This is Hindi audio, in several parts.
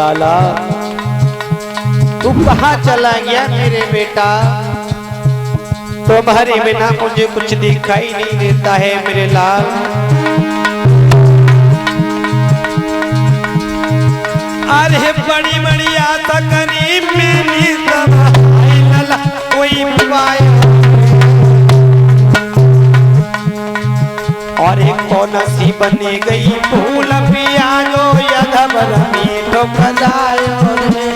लाला तू कहाँ चला गया मेरे बेटा? तुम्हारे बिना मुझे कुछ दिखाई नहीं देता है मेरे लाल। अरे बड़ी बड़ी आता करी मेरी लाला कोई उपाय और एक कौन सी बनी गई फूल पियाजो यदवर मीठो खजायो रे।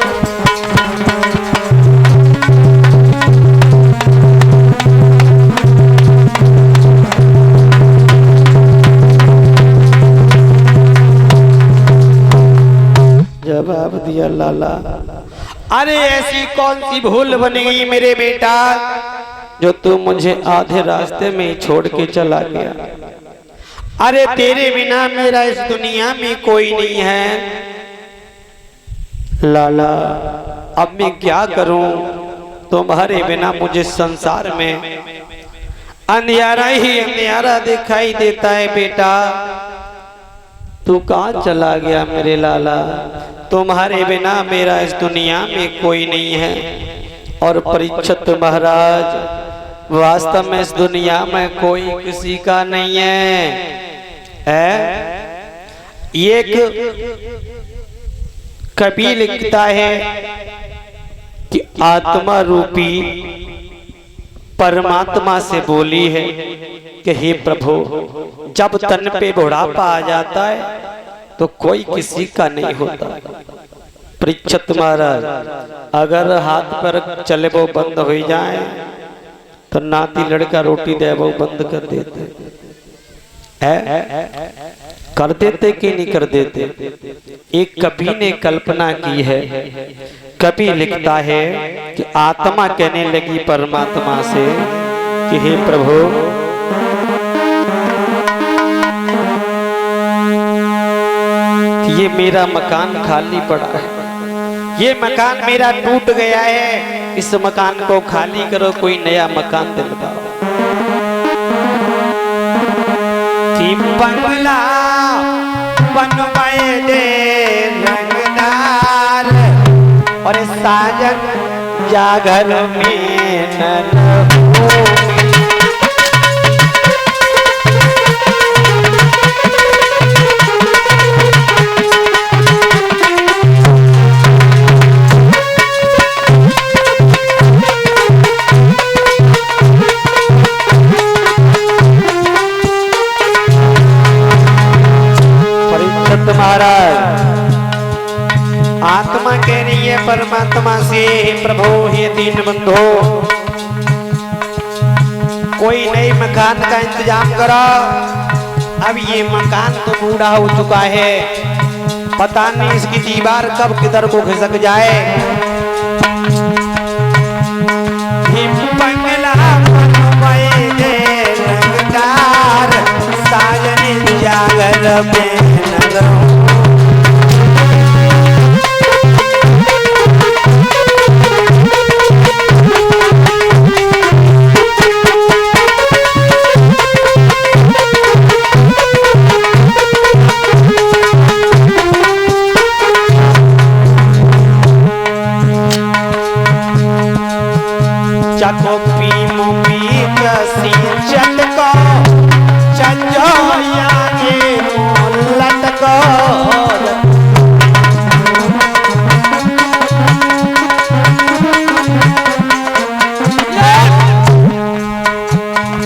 जवाब दिया लाला, अरे ऐसी कौन सी भूल बन गई मेरे बेटा जो तू मुझे आधे रास्ते में छोड़ के चला गया? अरे तेरे बिना मेरा इस दुनिया में कोई नहीं है लाला। अब मैं क्या करूं? तुम्हारे बिना मुझे संसार में अंधियारा ही अंधियारा दिखाई देता है बेटा। तू कहाँ चला गया मेरे लाला? तुम्हारे बिना मेरा इस दुनिया में कोई नहीं है। और परीक्षित महाराज वास्तव में इस दुनिया में कोई किसी का नहीं है। ये कवि लिखता है कि आत्मा रूपी परमात्मा से बोली है कि हे प्रभु, जब तन पे बुढ़ापा आ जाता है तो कोई किसी का नहीं होता। परीक्षित महाराज अगर हाथ पर चले वो बंद हो जाए तो नाती लड़का रोटी दे वो बंद कर देते कर देते कि नहीं कर देते? एक कवि ने कल्पना की है। कवि लिखता है कि आत्मा कहने लगी परमात्मा से कि हे प्रभु, ये मेरा मकान खाली पड़ा है, ये मकान मेरा टूट गया है, इस मकान को खाली करो, कोई नया मकान दिलवाओ। कि बंगला बनवाए दे रंगदार और साजन जागर में न महाराज आत्मा कह रही है परमात्मा से, हे प्रभु, हे दीन बंधो, कोई नए मकान का इंतजाम करो। अब ये मकान तो बूढ़ा हो चुका है, पता नहीं इसकी दीवार कब किधर को खिसक जाए। बंगला बनवाए दे रंगदार साजन जागर में चको पी मुपी कसी चटको चंजो यानी लटको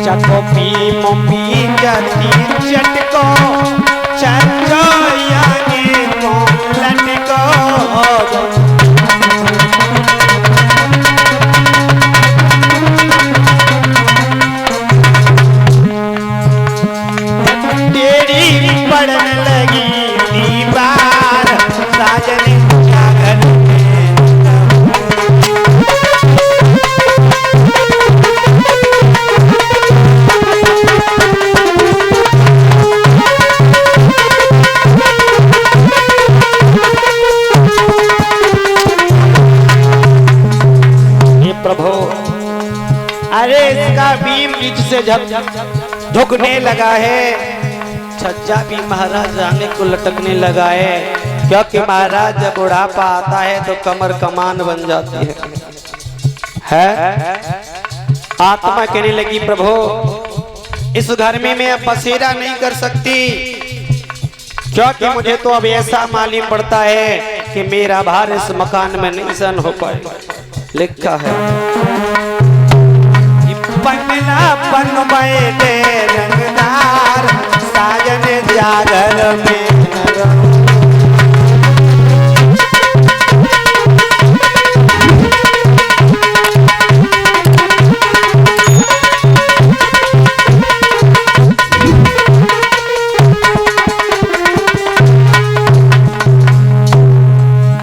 चको पी मुपी कसी चटको चंजो यानी लटको पड़ने लगी दीवार साजन जागर ये प्रभु, अरे इसका बीम नीचे से झुकने लगा है, छज्जा भी महाराज आने को लटकने लगा है। क्योंकि महाराज जब बुढ़ापा आता है तो कमर कमान बन जाती है? आत्मा कहने लगी प्रभु इस गर्मी में अब बसेरा नहीं कर सकती, क्योंकि मुझे तो अब ऐसा मालूम पड़ता है कि मेरा भार इस मकान में नहीं सहन हो पाए। लिखा है बंगला बनवाए दे रंगदार साजन जागर में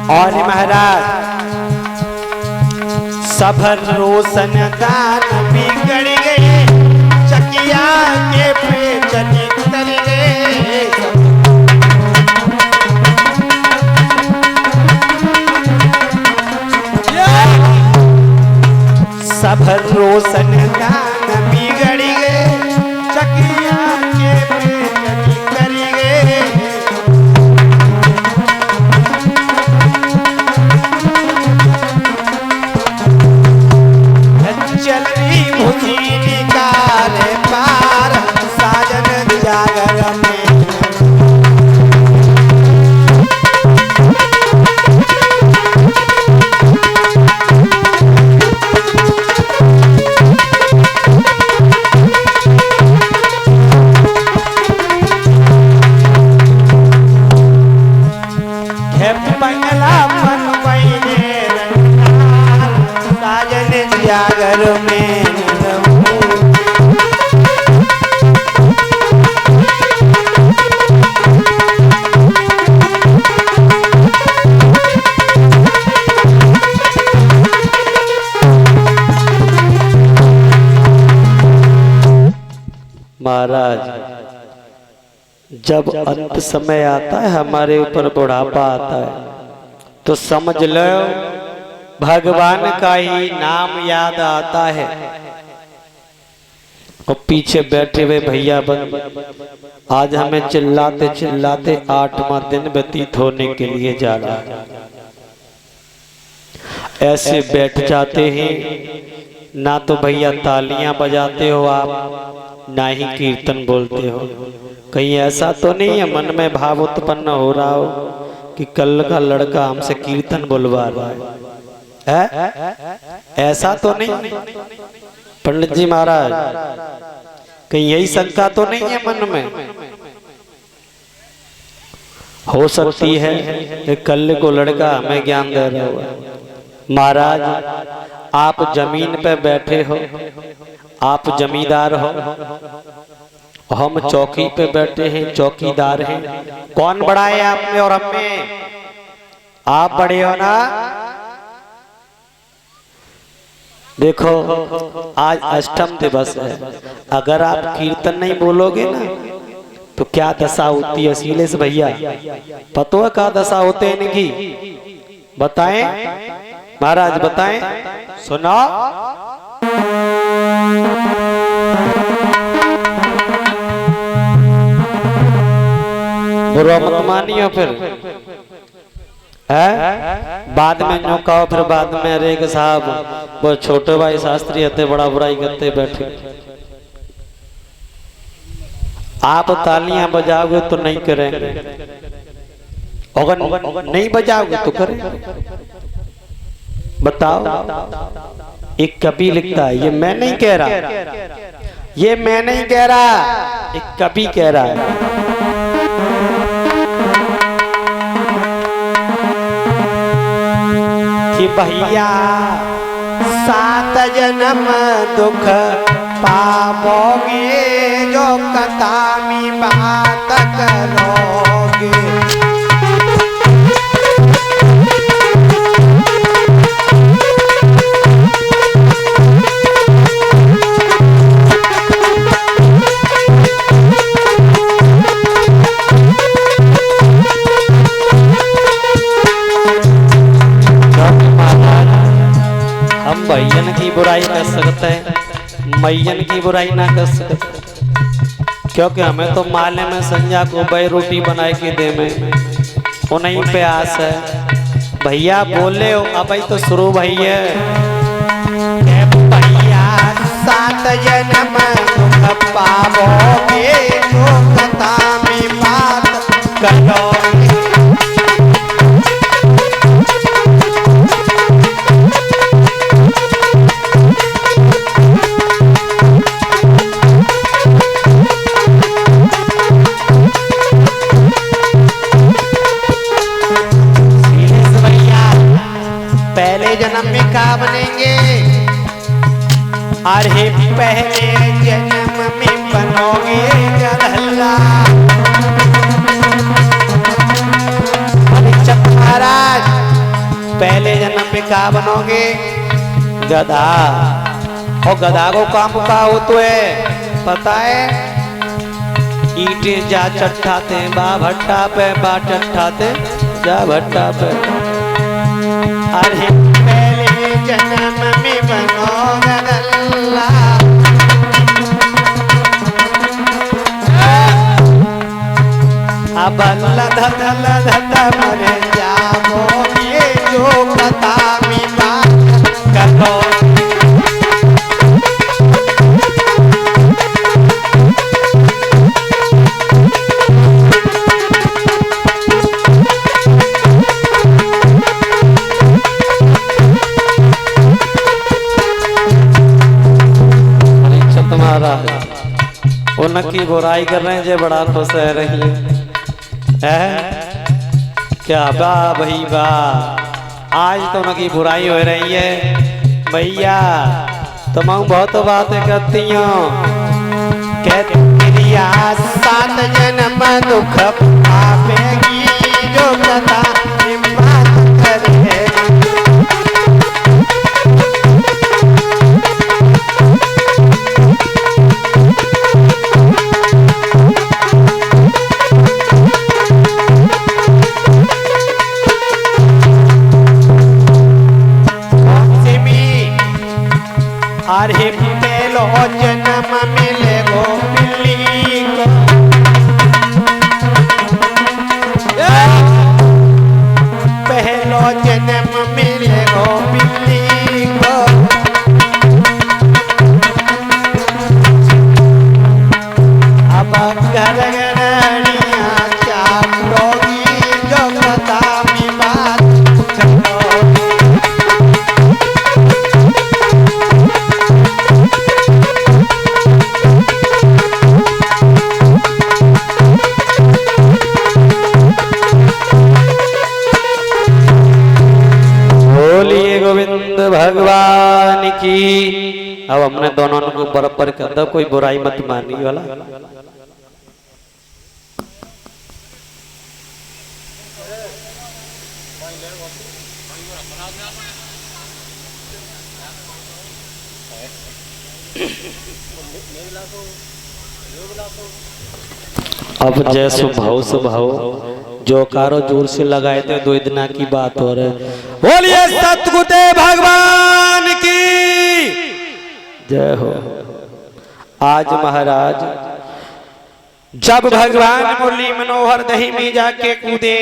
और महाराज सभर रोशन दान बिगड़ गए चकिया के पे चली उतर गए। सभर रोशन दान बिगड़ गए चकिया के पे चली उतर गए। चलनी मुझी निकाले पार साजन जागर में बंगला बनवाई दे साजन जागर में महाराज जब अंत समय आता है हमारे ऊपर बुढ़ापा आता है तो समझ लो भगवान का ही नाम याद आता है। और पीछे बैठे हुए भैया बंद आज हमें चिल्लाते चिल्लाते 8वां दिन व्यतीत होने के लिए जा रहा है। ऐसे बैठ जाते हैं ना तो भैया तालियां बजाते हो आप ना ही कीर्तन बोलते हो। कहीं ऐसा तो नहीं है मन में भाव उत्पन्न हो रहा हो कि कल का लड़का हमसे कीर्तन बुलवा रहा है? ऐसा तो नहीं पंडित जी महाराज, कहीं यही शंका तो नहीं है मन में? हो सकती है कि कल को लड़का हमें ज्ञान दे रहा हो। महाराज आप जमीन पे बैठे हो, आप जमींदार हो, हम चौकी पे बैठे हैं, चौकीदार हैं। कौन बड़ा है आप में और हम में? आप बड़े हो ना। देखो आज अष्टम दिवस है, अगर आप कीर्तन नहीं बोलोगे ना तो क्या दशा होती है शीलेश भैया? पतो है क्या दशा होते हैं इनकी? बताएं महाराज बताएं, सुनो। बुरा मत मानियो फिर है बाद में न्योकाओ, फिर बाद में अरे साहब वो छोटे भाई शास्त्री हते बड़ा बुराई करते बैठे। आप तालियां बजाओगे तो नहीं करेंगे, अगर नहीं बजाओगे तो करेंगे। बताओ। एक कवि लिखता है, ये मैं नहीं कह रहा, ये मैं नहीं कह रहा, एक कवि कह रहा है। कि भैया 7 जन्म दुख पाओगे जो कतामी बात करोगे। हम भैयन की बुराई कर सकते हैं, मैयन की बुराई ना कर सकते, क्योंकि हमें तो माले में संजा को बे रोटी बनाए के दे में उन्हीं पे आस है। भैया बोले हो अब तो शुरू भैया भैया 7 जन्म दुख पावोगे जो कथा में बात करोगे। पहले जन्म में क्या बनेंगे? अरे पहले जन्म में बनोगे गधल्ला। महाराज पहले जन्म में क्या बनोगे? गधा। और गधा को काम का हो तो है पता है? ईंटें जा चट्टाते बा भट्टा पे बा चट्टाते जा भट्टा पे। अरे पहले जन्म में बनोगे गधल्ला। अब लध मरे जाओगे जो कथा में बात करो। उनकी बुराई कर रहे हैं जो बड़ा खुश है रही है क्या बा भाई बा। आज तो उनकी बुराई हो रही है भैया। तुम बहुत बातें करती हो कहती 7 जन्म दुख पावेगी जो कथा बात करे। अरे पहलो जन्म मिले गो बिल्ली को। पहलो जन्म मिले गो बिल्ली को। अब घर घरिया चाटोगी जो कथा में बात करोगी। गोविंद भगवान की। अब हमने दोनों को बराबर कर दो, कोई बुराई मत मानने वाला। अब जय स्वभाव जो कारो जोर से लगाए थे 2 दिन की बात हो रहे। बोलिए सतगुरुदेव भगवान की जय हो। आज महाराज जब भगवान मुरली मनोहर दही में जाके कूदे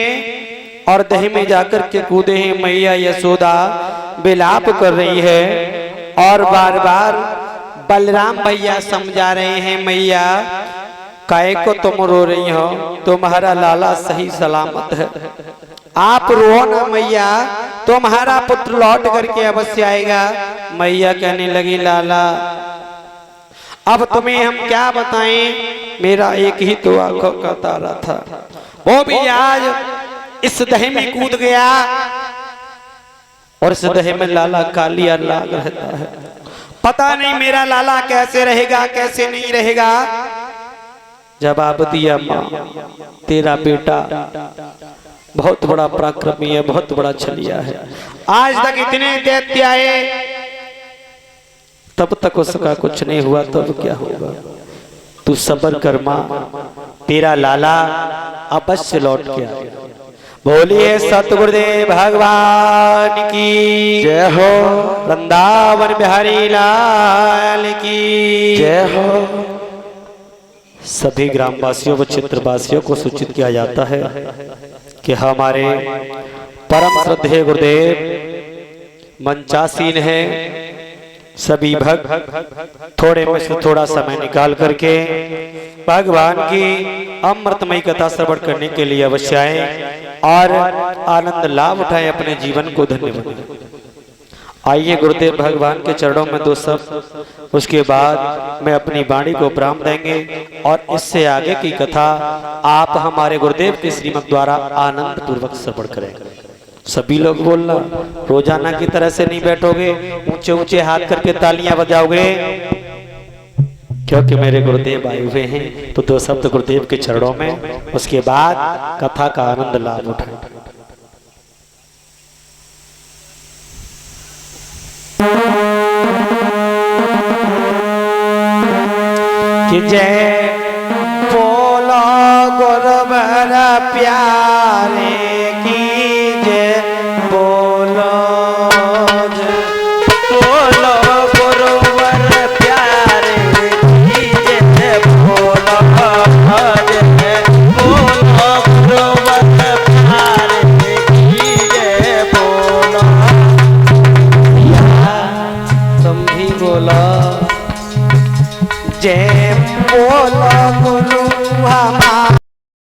और दही में जाकर के कूदे हैं, मैया यशोदा विलाप कर रही है और बार बार बलराम भैया समझा रहे हैं मैया काहे को तुम रो रही हो, तुम्हारा लाला सही सलामत है। आप रो ना मैया, तुम्हारा पुत्र लौट करके अवश्य आएगा। मैया कहने लगी लाला अब तुम्हें हम क्या बताएं, मेरा एक ही तो आंखों का तारा था, वो भी आज इस दही में कूद गया और इस दही में लाला कालिया लाग रहता है। पता नहीं मेरा लाला कैसे रहेगा कैसे नहीं रहेगा। जवाब दिया माँ तेरा बेटा बहुत बड़ा पराक्रमी है, बहुत बड़ा छलिया है। आज तक इतने दैत्य आए तब तक उसका कुछ नहीं हुआ, तब क्या होगा। तू सब्र कर माँ, तेरा लाला अवश्य लौट के आएगा। बोलिए सतगुरुदेव भगवान की जय हो, वृंदावन बिहारी लाल की जय हो। सभी ग्रामवासियों व क्षेत्रवासियों को सूचित किया जाता है कि हमारे परम श्रद्धेय गुरुदेव मंचासीन है। सभी भक्त थोड़े में से थोड़ा समय निकाल करके भगवान की अमृतमयी कथा श्रवण करने के लिए अवश्य आए और आनंद लाभ उठाए, अपने जीवन को धन्य बनाए। आइए गुरुदेव भगवान के चरणों में दो शब्द, उसके बाद मैं अपनी वाणी को प्रारंभ देंगे और इससे आगे की कथा आप हमारे गुरुदेव के श्रीमत द्वारा आनंद पूर्वक श्रवण करेंगे। सभी लोग बोलना, रोजाना की तरह से नहीं बैठोगे, ऊंचे ऊंचे हाथ करके तालियां बजाओगे, क्योंकि मेरे गुरुदेव आए हुए हैं। तो दो शब्द गुरुदेव के चरणों में, उसके बाद कथा का आनंद लाभ उठाएं। कि जय बोलो गुरुवर प्यारे की, जय बोलो गुरुवर प्यारे की, जय बोलो गुरुवर प्यारे की, जय बोलो। तुम भी बोलो जय बोलो गुरु हमारे।